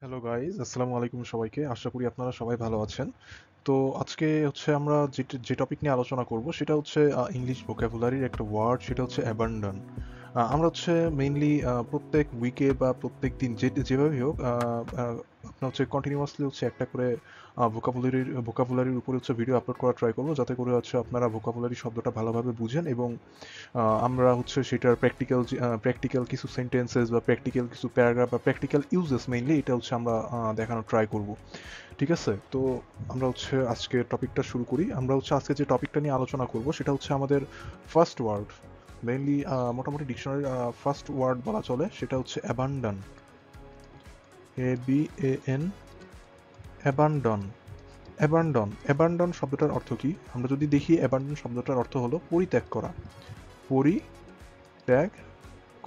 Hello guys, আসসালামু আলাইকুম সবাইকে। আশা করি আপনারা সবাই ভালো আছেন। তো আজকে হচ্ছে আমরা যে টপিক নিয়ে আলোচনা করব সেটা হচ্ছে ইংলিশ ভোকাবুলারির একটা ওয়ার্ড, সেটা হচ্ছে অ্যাবান্ডন। আমরা হচ্ছে মেইনলি প্রত্যেক উইকে বা প্রত্যেক দিন যেভাবেই হোক আপনার হচ্ছে কন্টিনিউয়াসলি হচ্ছে একটা করে ভোকাবুলারির উপরে হচ্ছে ভিডিও আপলোড করা ট্রাই করবো, যাতে করে হচ্ছে আপনারা ভোকাবুলারি শব্দটা ভালোভাবে বুঝেন এবং আমরা হচ্ছে সেটার প্র্যাকটিক্যাল কিছু সেন্টেন্সেস বা প্র্যাকটিক্যাল কিছু প্যারাগ্রাফ বা প্র্যাকটিক্যাল ইউজেস মেইনলি এটা হচ্ছে আমরা দেখানোর ট্রাই করব। ঠিক আছে? তো আমরা হচ্ছে আজকে টপিকটা শুরু করি। আমরা হচ্ছে আজকে যে টপিকটা নিয়ে আলোচনা করব সেটা হচ্ছে আমাদের ফার্স্ট ওয়ার্ড। মেইনলি মোটামুটি ডিকশনারির ফার্স্ট ওয়ার্ড বলা চলে, সেটা হচ্ছে অ্যাবান্ডন। ABAN, abandon. অ্যাবান্ডন শব্দটার অর্থ কি? আমরা যদি দেখি, অ্যাবান্ডন শব্দটার অর্থ হলো পরিত্যাগ করা। পরিত্যাগ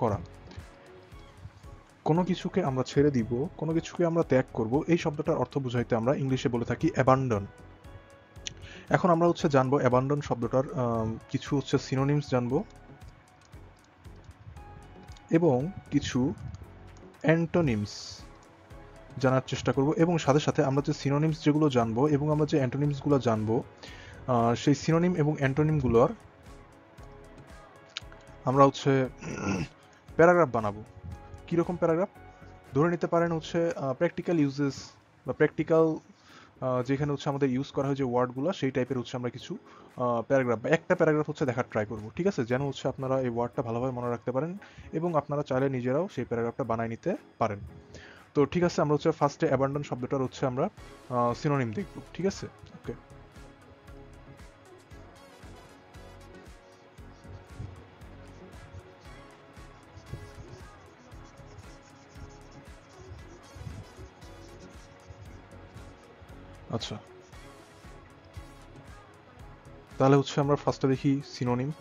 করা। কোনো কিছুকে আমরা ছেড়ে দিব, কোনো কিছুকে আমরা ত্যাগ করব, এই শব্দটার অর্থ বুঝাইতে আমরা ইংলিশে বলে থাকি অ্যাবান্ডন। এখন আমরা হচ্ছে জানবো অ্যাবান্ডন শব্দটার কিছু হচ্ছে সিনোনিমস জানবো এবং কিছু অ্যান্টোনিমস জানার চেষ্টা করব, এবং সাথে সাথে আমরা যে সিনোনিমস যেগুলো জানবো এবং আমরা যে অ্যান্টোনিমসগুলো জানবো, সেই সিনোনিম এবং অ্যান্টোনিমগুলোর আমরা হচ্ছে প্যারাগ্রাফ বানাবো। কীরকম প্যারাগ্রাফ? ধরে নিতে পারেন হচ্ছে প্র্যাকটিক্যাল ইউজেস বা প্র্যাকটিক্যাল যেখানে হচ্ছে আমাদের ইউজ করা হয় যে ওয়ার্ডগুলো, সেই টাইপের হচ্ছে আমরা কিছু প্যারাগ্রাফ বা একটা প্যারাগ্রাফ হচ্ছে দেখার ট্রাই করব। ঠিক আছে? যেন হচ্ছে আপনারা এই ওয়ার্ডটা ভালোভাবে মনে রাখতে পারেন এবং আপনারা চাইলে নিজেরাও সেই প্যারাগ্রাফটা বানায় নিতে পারেন। তো ঠিক আছে, আমরা হচ্ছে ফার্স্টে অ্যাবান্ডন শব্দটার হচ্ছে আমরা সিনোনিম দেখব। ঠিক আছে? ওকে। আচ্ছা, তাহলে হচ্ছে আমরা ফার্স্টে দেখি সিনোনিম।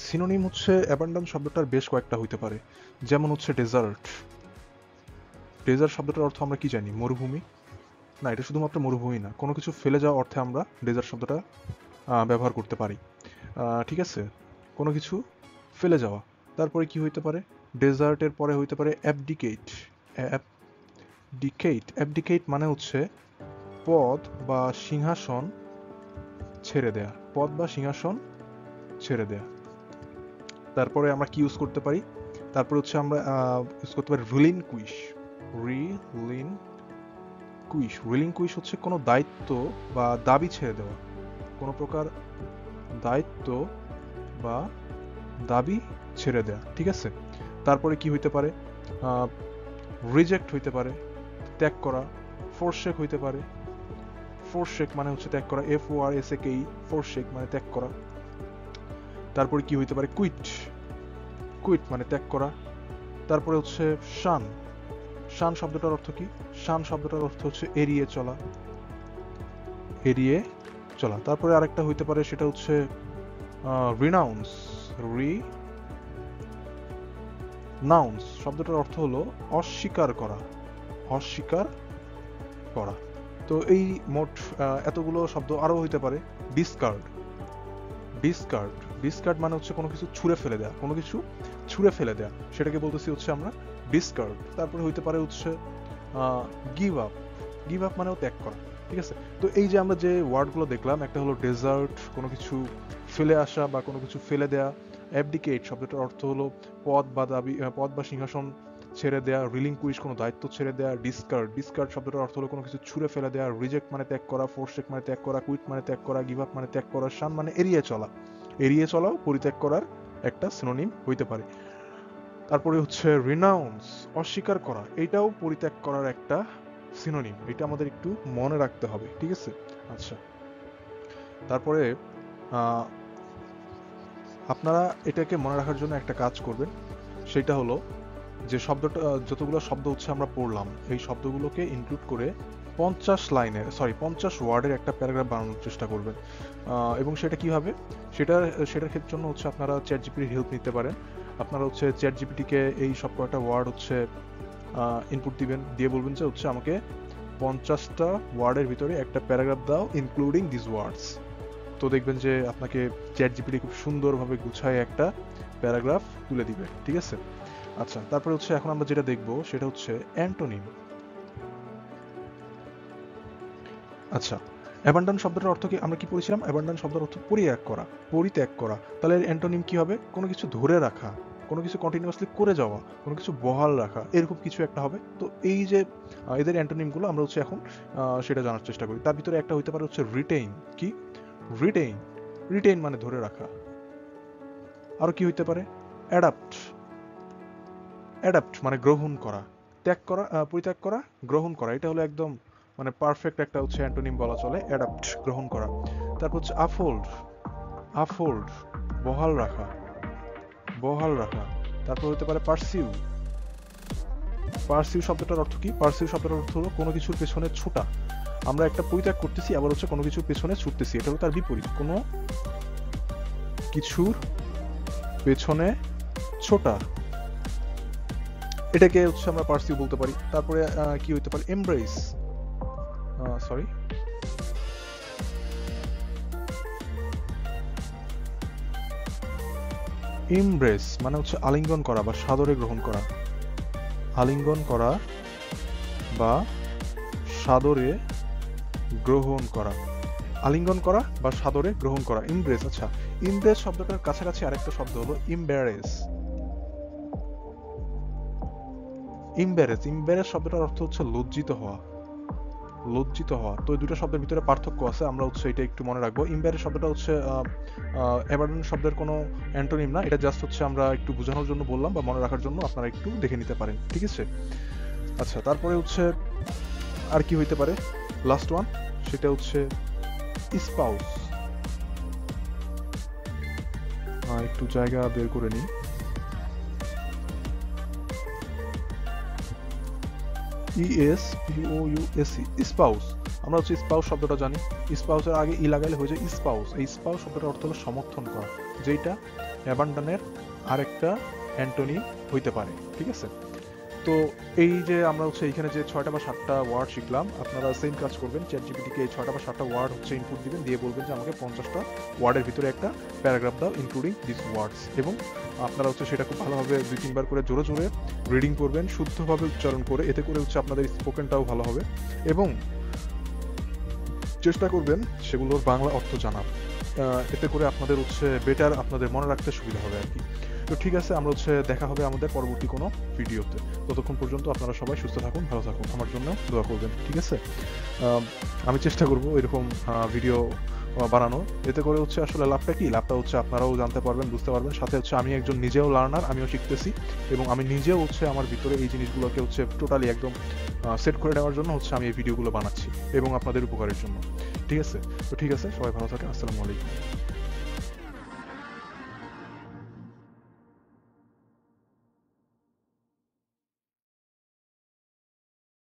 সিনোনিম হচ্ছে অ্যাবান্ডন শব্দটার বেশ কয়েকটা হইতে পারে। যেমন হচ্ছে ডেজার্ট। ডেজার্ট শব্দটার অর্থ আমরা কি জানি? মরুভূমি। না, এটা শুধুমাত্র মরুভূমি না, কোনো কিছু ফেলে যাওয়া অর্থে আমরা ডেজার্ট শব্দটা ব্যবহার করতে পারি। ঠিক আছে? কোনো কিছু ফেলে যাওয়া। তারপরে কি হইতে পারে? ডেজার্টের পরে হইতে পারে অ্যাবডিকেট। অ্যাবডিকেট মানে হচ্ছে পদ বা সিংহাসন ছেড়ে দেয়া। পদ বা সিংহাসন ছেড়ে দেয়া। তারপরে আমরা কি ইউজ করতে পারি? তারপরে হচ্ছে আমরা ইউজ করতে পারি রিলিনকুইশ। রিলিনকুইশ হচ্ছে কোনো দায়িত্ব বা দাবি ছেড়ে দেওয়া। কোনো প্রকার দায়িত্ব বা দাবি ছেড়ে দেয়া। ঠিক আছে? তারপরে কি হইতে পারে? রিজেক্ট হইতে পারে, ত্যাগ করা। ফোরশেক হইতে পারে। ফোরশেক মানে হচ্ছে ত্যাগ করা। FORSAKE, ফোরশেক মানে ত্যাগ করা। তারপরে কি হইতে পারে? কুইট মানে ত্যাগ করা। তারপরে হচ্ছে শান। শান শব্দটার অর্থ কি? শান শব্দটার অর্থ হচ্ছে এড়িয়ে চলা। এড়িয়ে চলা। তারপরে আরেকটা হইতে পারে, সেটা হচ্ছে রিনাউন্স। রিনাউন্স শব্দটার অর্থ হলো অস্বীকার করা। অস্বীকার করা। তো এই মোট এতগুলো শব্দ আরও হইতে পারে। ডিসকার্ড। ডিসকার্ড ডিসকার্ড মানে হচ্ছে কোনো কিছু ছুঁড়ে ফেলে দেয়া। কোনো কিছু ছুঁড়ে ফেলে দেয়া, সেটাকে বলতেছি হচ্ছে আমরা ডিসকার্ড। তারপরে হইতে পারে হচ্ছে গিভ আপ। গিভ আপ মানেও ত্যাগ করা। ঠিক আছে? তো এই যে আমরা যে ওয়ার্ডগুলো দেখলাম, একটা হলো ডেজার্ট, কোনো কিছু ফেলে আসা বা কোনো কিছু ফেলে দেয়া। অ্যাবডিকেট শব্দটার অর্থ হলো পদ বা সিংহাসন ছেড়ে দেয়া। রিলিংকুইশ কোনো দায়িত্ব ছেড়ে দেয়া। ডিসকার্ড শব্দটার অর্থ হলো কোনো কিছু ছুঁড়ে ফেলে দেয়া। রিজেক্ট মানে ত্যাগ করা। ফোরশেক মানে ত্যাগ করা। কুইট মানে ত্যাগ করা। গিভ আপ মানে ত্যাগ করা। শান মানে এড়িয়ে চলা। এড়িয়ে চলাও পরিত্যাগ করার একটা সিনোনিম হইতে পারে। তারপরে হচ্ছে রিনাউন্স, অস্বীকার করা, এটাও পরিত্যাগ করার একটা সিনোনিম। এটা আমাদের একটু মনে রাখতে হবে। ঠিক আছে? আচ্ছা, তারপরে আপনারা এটাকে মনে রাখার জন্য একটা কাজ করবেন। সেটা হলো যে যতগুলো শব্দ হচ্ছে আমরা পড়লাম, এই শব্দগুলোকে ইনক্লুড করে 50 ওয়ার্ডের একটা প্যারাগ্রাফ বানানোর চেষ্টা করবেন। এবং সেটা কিভাবে? সেটার ক্ষেত্রে জন্য হচ্ছে আপনারা চ্যাট জিপিটির হেল্প নিতে পারেন। আপনারা হচ্ছে চ্যাট জিপিটিকে এই সব কয়টা ওয়ার্ড হচ্ছে ইনপুট দিবেন, দিয়ে বলবেন যে হচ্ছে আমাকে 50টা ওয়ার্ডের ভিতরে একটা প্যারাগ্রাফ দাও ইনক্লুডিং দিস ওয়ার্ডস। তো দেখবেন যে আপনাকে চ্যাট জিপিটি খুব সুন্দরভাবে গুছায় একটা প্যারাগ্রাফ তুলে দিবে, ঠিক আছে। আচ্ছা, তারপরে হচ্ছে এখন আমরা যেটা দেখব সেটা হচ্ছে অ্যান্টোনিম। আচ্ছা, অ্যাবান্ডন শব্দটার অর্থ কি আমরা কি পড়েছিলাম? অ্যাবান্ডন শব্দের অর্থ পরিত্যাগ করা, পরিত্যাগ করা। তাহলে অ্যান্টোনিম কি হবে? কোনো কিছু ধরে রাখা, কোনো কিছু কন্টিনিউয়াসলি করে যাওয়া, কোনো কিছু বহাল রাখা, এরকম কিছু একটা হবে। তো এই যে এদের অ্যান্টোনিমগুলো আমরা হচ্ছে এখন সেটা জানার চেষ্টা করি। তার ভিতরে একটা হইতে পারে হচ্ছে রিটেইন। কি? রিটেইন। রিটেইন মানে ধরে রাখা। আরো কি হইতে পারে? অ্যাডাপ্ট। অ্যাডাপ্ট মানে গ্রহণ করা। ত্যাগ করা, পরিত্যাগ করা, গ্রহণ করা, এটা হলো একদম মানে পারফেক্ট একটা হচ্ছে অ্যান্টোনিম বলা চলে। অ্যাডাপ্ট গ্রহণ করা। তারপর হচ্ছে আফোল্ড। আফোল্ড বহাল রাখা, বহাল রাখা। তারপর হতে পারে পারসিউ। পারসিউ শব্দটার অর্থ কি? পারসিউ শব্দটার অর্থ হলো কোনো কিছুর পেছনে ছোটা। আমরা একটা পরিত্যাগ করতেছি, আবার হচ্ছে কোনো কিছুর পেছনে ছুটতেছি, এটা হলো তার বিপরীত। কোনো কিছুর পেছনে ছোটা, এটাকে হচ্ছে আমরা পারসিউ বলতে পারি। তারপরে কি হইতে পারে? এমব্রেস। সরি, এমব্রেস মানে হচ্ছে আলিঙ্গন করা বা সাদরে গ্রহণ করা। আলিঙ্গন করা বা সাদরে গ্রহণ করা। আলিঙ্গন করা বা সাদরে গ্রহণ করা, ইমব্রেস। আচ্ছা, ইমব্রেস শব্দটার কাছাকাছি আরেকটা শব্দ হলো ইমব্যারেস। ইমব্যারেস, ইমব্যারেস শব্দটার অর্থ হচ্ছে লজ্জিত হওয়া, লজ্জিত হওয়া। তো এই দুটো শব্দের ভিতরে পার্থক্য আছে, আমরা হচ্ছে এটা একটু মনে রাখবো। ইমব্যারেস শব্দটা হচ্ছে অ্যাবান্ডন শব্দের কোনো অ্যান্টোনিম না, এটা জাস্ট হচ্ছে আমরা একটু বোঝানোর জন্য বললাম বা মনে রাখার জন্য আপনারা একটু দেখে নিতে পারেন, ঠিক আছে। আচ্ছা, তারপরে হচ্ছে আর কি হইতে পারে? লাস্ট ওয়ান, সেটা হচ্ছে স্পাউস। একটু জায়গা বের করে নিই। ইএসপিওইউএসই, স্পাউস। আমরা হচ্ছে স্পাউস শব্দটা জানি। স্পাউসের আগে ই লাগাইলে হয়ে যায় স্পাউস। এই স্পাউস শব্দটার অর্থ হলো সমর্থন করা, যেটা অ্যাবান্ডনের আরেকটা অ্যান্টোনিম হইতে পারে, ঠিক আছে। তো এই যে আমরা হচ্ছে এখানে যে 6টা বা 7টা ওয়ার্ড শিখলাম, আপনারা সেম কাজ করবেন। চ্যাট জিপিটিকে এই 6টা বা 7টা ওয়ার্ড হচ্ছে ইনপুট দিবেন, দিয়ে বলবেন যে আমাকে 50টা ওয়ার্ডের ভিতরে একটা প্যারাগ্রাফ দাও ইনক্লুডিং দিস ওয়ার্ডস। এবং আপনারা হচ্ছে সেটা খুব ভালোভাবে 2-3 বার করে জোরে জোরে রিডিং করবেন, শুদ্ধভাবে উচ্চারণ করে। এতে করে হচ্ছে আপনাদের স্পোকেনটাও ভালো হবে এবং চেষ্টা করবেন সেগুলোর বাংলা অর্থ জানার। এতে করে আপনাদের হচ্ছে বেটার আপনাদের মনে রাখতে সুবিধা হবে আর কি। তো ঠিক আছে, আমরা হচ্ছে দেখা হবে আমাদের পরবর্তী কোনো ভিডিওতে। ততক্ষণ পর্যন্ত আপনারা সবাই সুস্থ থাকুন, ভালো থাকুন, আমার জন্য দোয়া করবেন, ঠিক আছে। আমি চেষ্টা করব এরকম ভিডিও বানানো। এতে করে হচ্ছে আসলে লাভটা কি? লাভটা হচ্ছে আপনারাও জানতে পারবেন, বুঝতে পারবেন। সাথে হচ্ছে আমি একজন নিজেও লার্নার, আমিও শিখতেছি এবং আমি নিজেও হচ্ছে আমার ভিতরে এই জিনিসগুলোকে হচ্ছে টোটালি একদম সেট করে নেওয়ার জন্য হচ্ছে আমি এই ভিডিওগুলো বানাচ্ছি এবং আপনাদের উপকারের জন্য, ঠিক আছে। তো ঠিক আছে, সবাই ভালো থাকেন, আসসালামু আলাইকুম।